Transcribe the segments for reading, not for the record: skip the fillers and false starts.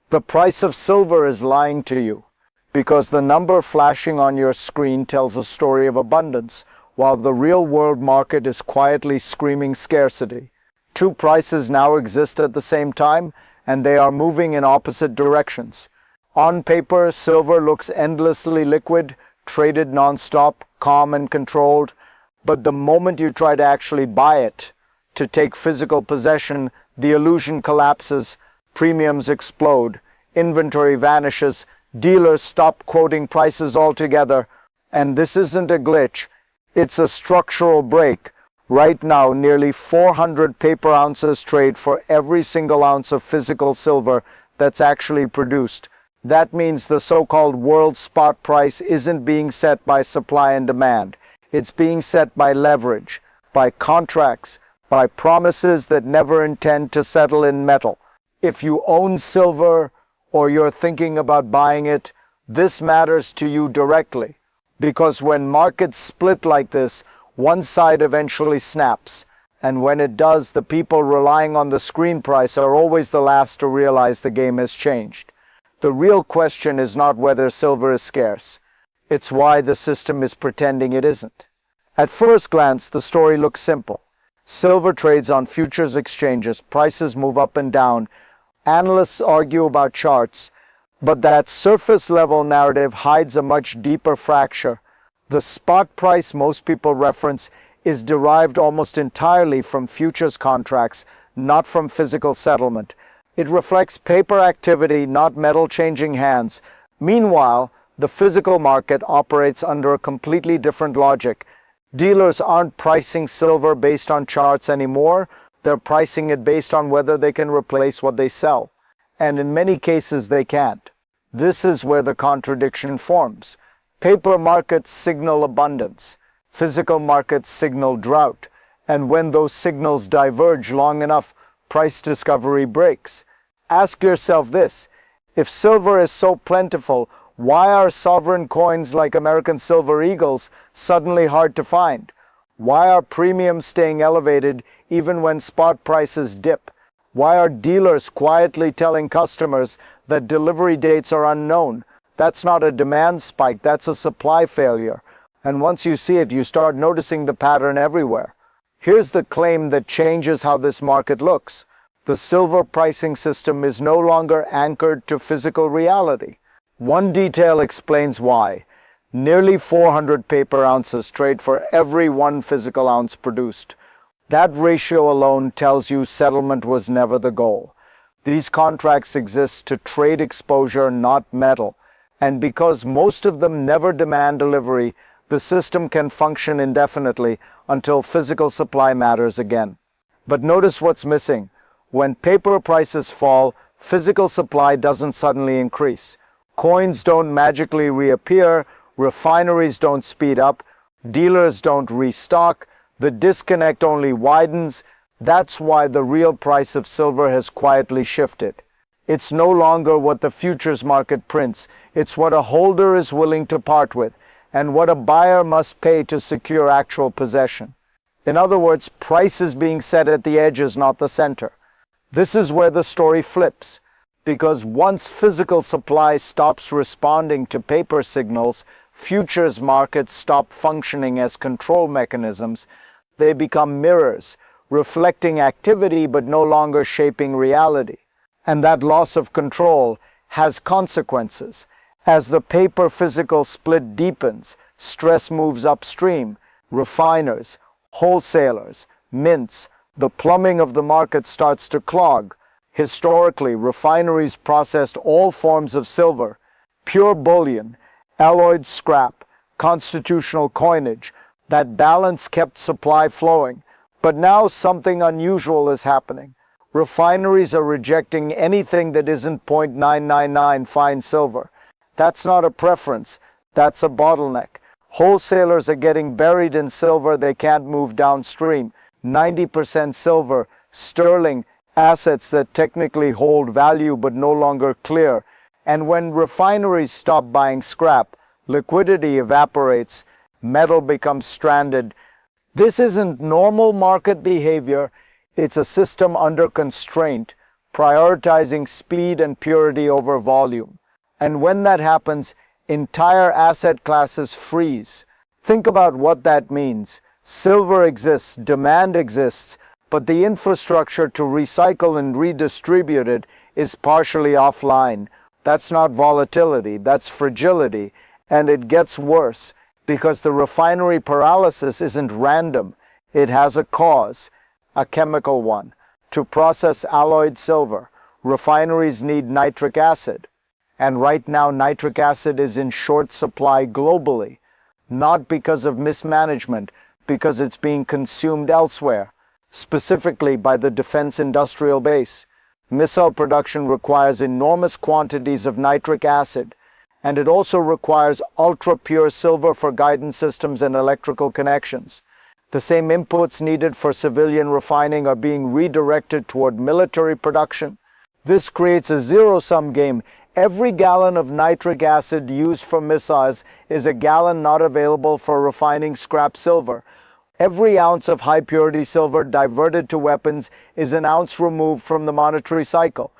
The price of silver is lying to you, because the number flashing on your screen tells a story of abundance, while the real-world market is quietly screaming scarcity. Two prices now exist at the same time, and they are moving in opposite directions. On paper, silver looks endlessly liquid, traded non-stop, calm and controlled, but the moment you try to actually buy it, to take physical possession, the illusion collapses, premiums explode, inventory vanishes, dealers stop quoting prices altogether, and this isn't a glitch, it's a structural break. Right now, nearly 400 paper ounces trade for every single ounce of physical silver that's actually produced. That means the so-called world spot price isn't being set by supply and demand. It's being set by leverage, by contracts, by promises that never intend to settle in metal. If you own silver or you're thinking about buying it, this matters to you directly. Because when markets split like this, one side eventually snaps. And when it does, the people relying on the screen price are always the last to realize the game has changed. The real question is not whether silver is scarce. It's why the system is pretending it isn't. At first glance, the story looks simple. Silver trades on futures exchanges, prices move up and down, analysts argue about charts, but that surface-level narrative hides a much deeper fracture. The spot price most people reference is derived almost entirely from futures contracts, not from physical settlement. It reflects paper activity, not metal changing hands. Meanwhile, the physical market operates under a completely different logic. Dealers aren't pricing silver based on charts anymore. They're pricing it based on whether they can replace what they sell. And in many cases, they can't. This is where the contradiction forms. Paper markets signal abundance. Physical markets signal drought. And when those signals diverge long enough, price discovery breaks. Ask yourself this: if silver is so plentiful, why are sovereign coins like American silver eagles suddenly hard to find? Why are premiums staying elevated even when spot prices dip? Why are dealers quietly telling customers that delivery dates are unknown? That's not a demand spike, that's a supply failure. And once you see it, you start noticing the pattern everywhere. Here's the claim that changes how this market looks. The silver pricing system is no longer anchored to physical reality. One detail explains why. Nearly 400 paper ounces trade for every one physical ounce produced. That ratio alone tells you settlement was never the goal. These contracts exist to trade exposure, not metal. And because most of them never demand delivery, the system can function indefinitely until physical supply matters again. But notice what's missing. When paper prices fall, physical supply doesn't suddenly increase. Coins don't magically reappear, refineries don't speed up, dealers don't restock, the disconnect only widens. That's why the real price of silver has quietly shifted. It's no longer what the futures market prints, it's what a holder is willing to part with, and what a buyer must pay to secure actual possession. In other words, price is being set at the edges, not the center. This is where the story flips. Because once physical supply stops responding to paper signals, futures markets stop functioning as control mechanisms. They become mirrors, reflecting activity but no longer shaping reality. And that loss of control has consequences. As the paper-physical split deepens, stress moves upstream. Refiners, wholesalers, mints, the plumbing of the market starts to clog. Historically, refineries processed all forms of silver, pure bullion, alloyed scrap, constitutional coinage. That balance kept supply flowing. But now something unusual is happening. Refineries are rejecting anything that isn't 0.999 fine silver. That's not a preference, that's a bottleneck. Wholesalers are getting buried in silver they can't move downstream. 90% silver, sterling, assets that technically hold value but no longer clear. And when refineries stop buying scrap, liquidity evaporates, metal becomes stranded. This isn't normal market behavior, it's a system under constraint. prioritizing speed and purity over volume. And when that happens, entire asset classes freeze. Think about what that means. Silver exists, demand exists, but the infrastructure to recycle and redistribute it is partially offline. That's not volatility, that's fragility. And it gets worse because the refinery paralysis isn't random. It has a cause, a chemical one. To process alloyed silver, refineries need nitric acid. And right now, nitric acid is in short supply globally, not because of mismanagement, because it's being consumed elsewhere, specifically by the defense industrial base. Missile production requires enormous quantities of nitric acid, and it also requires ultra-pure silver for guidance systems and electrical connections. The same inputs needed for civilian refining are being redirected toward military production. This creates a zero-sum game. Every gallon of nitric acid used for missiles is a gallon not available for refining scrap silver. Every ounce of high-purity silver diverted to weapons is an ounce removed from the monetary cycle.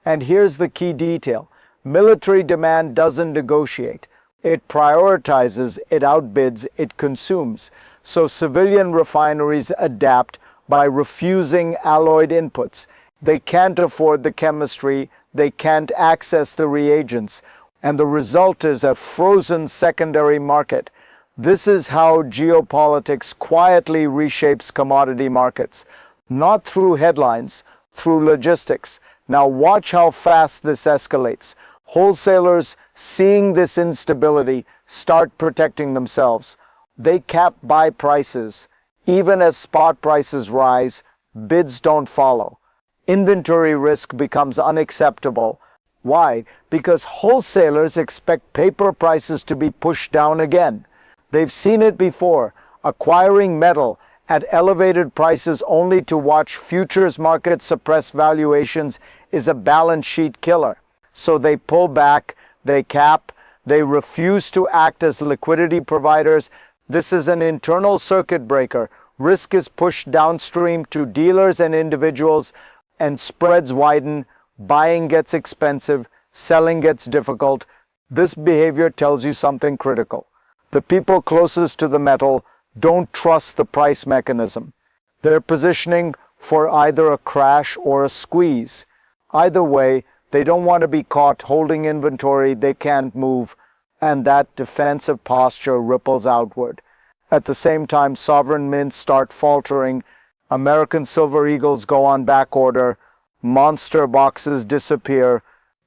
And here's the key detail. Military demand doesn't negotiate. It prioritizes, it outbids, it consumes. So civilian refineries adapt by refusing alloyed inputs. They can't afford the chemistry, they can't access the reagents, and the result is a frozen secondary market. This is how geopolitics quietly reshapes commodity markets, not through headlines, through logistics. Now watch how fast this escalates. Wholesalers, seeing this instability, start protecting themselves. They cap buy prices. Even as spot prices rise, bids don't follow. Inventory risk becomes unacceptable. Why? Because wholesalers expect paper prices to be pushed down again. They've seen it before, acquiring metal at elevated prices only to watch futures markets suppress valuations is a balance sheet killer. So they pull back, they cap, they refuse to act as liquidity providers. This is an internal circuit breaker. Risk is pushed downstream to dealers and individuals, and spreads widen, buying gets expensive, selling gets difficult. This behavior tells you something critical. The people closest to the metal don't trust the price mechanism. They're positioning for either a crash or a squeeze. Either way, they don't want to be caught holding inventory they can't move, and that defensive posture ripples outward. At the same time, sovereign mints start faltering, American Silver Eagles go on back order, monster boxes disappear,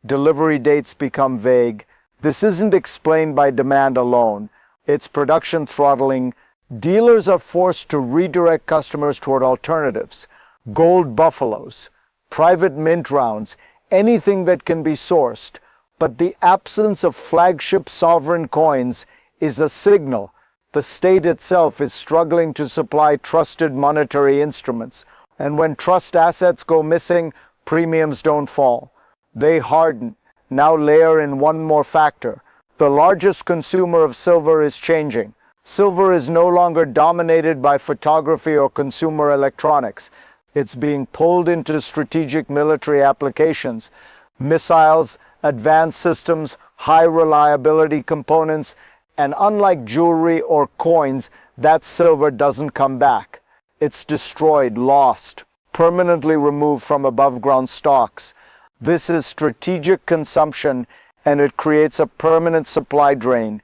delivery dates become vague. This isn't explained by demand alone. It's production throttling. Dealers are forced to redirect customers toward alternatives, gold buffaloes, private mint rounds, anything that can be sourced. But the absence of flagship sovereign coins is a signal. The state itself is struggling to supply trusted monetary instruments. And when trust assets go missing, premiums don't fall. They harden. Now layer in one more factor. The largest consumer of silver is changing. Silver is no longer dominated by photography or consumer electronics. It's being pulled into strategic military applications, missiles, advanced systems, high reliability components, and unlike jewelry or coins, that silver doesn't come back. It's destroyed, lost, permanently removed from above ground stocks. This is strategic consumption, and it creates a permanent supply drain.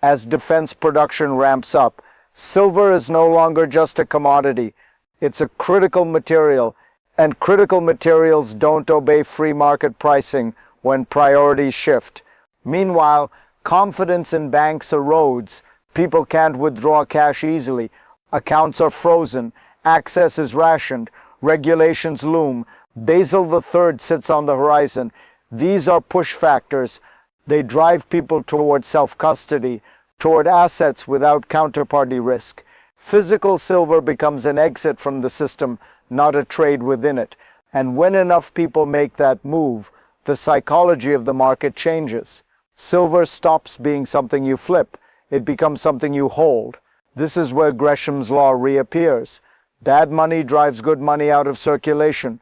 As defense production ramps up, silver is no longer just a commodity. It's a critical material, and critical materials don't obey free market pricing when priorities shift. Meanwhile, confidence in banks erodes. People can't withdraw cash easily. Accounts are frozen. Access is rationed. Regulations loom. Basel III sits on the horizon. These are push factors. They drive people toward self-custody, toward assets without counterparty risk. Physical silver becomes an exit from the system, not a trade within it. And when enough people make that move, the psychology of the market changes. Silver stops being something you flip. It becomes something you hold. This is where Gresham's law reappears. Bad money drives good money out of circulation.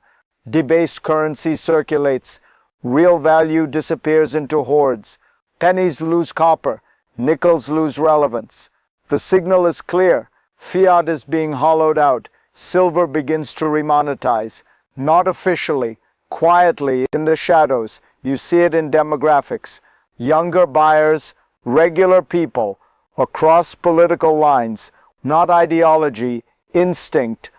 Debased currency circulates. Real value disappears into hordes. Pennies lose copper. Nickels lose relevance. The signal is clear. Fiat is being hollowed out. Silver begins to remonetize. Not officially, quietly in the shadows. You see it in demographics. Younger buyers, regular people, across political lines, not ideology, instinct.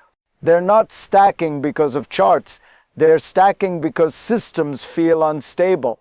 They're not stacking because of charts. They're stacking because systems feel unstable.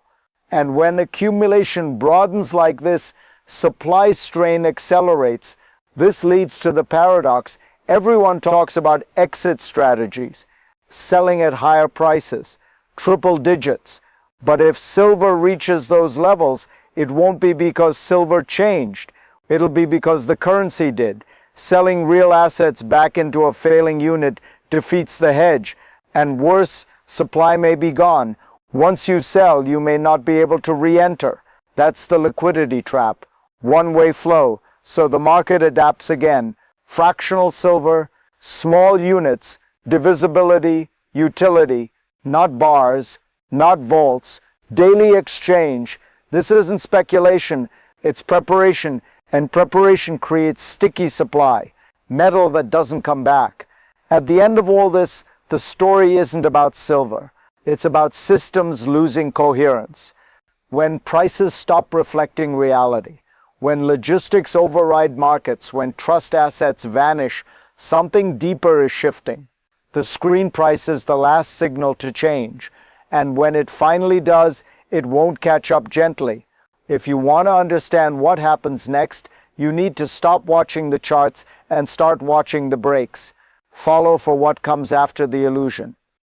And when accumulation broadens like this, supply strain accelerates. This leads to the paradox. Everyone talks about exit strategies, selling at higher prices, triple digits. But if silver reaches those levels, it won't be because silver changed. It'll be because the currency did. Selling real assets back into a failing unit defeats the hedge. And worse, supply may be gone. Once you sell, you may not be able to re-enter. That's the liquidity trap. One-way flow. So the market adapts again. Fractional silver, small units, divisibility, utility, not bars, not volts, daily exchange. This isn't speculation, it's preparation, and preparation creates sticky supply, metal that doesn't come back. At the end of all this, the story isn't about silver. It's about systems losing coherence. When prices stop reflecting reality, when logistics override markets, when trust assets vanish, something deeper is shifting. The screen price is the last signal to change. And when it finally does, it won't catch up gently. If you want to understand what happens next, you need to stop watching the charts and start watching the breaks. Follow for what comes after the illusion.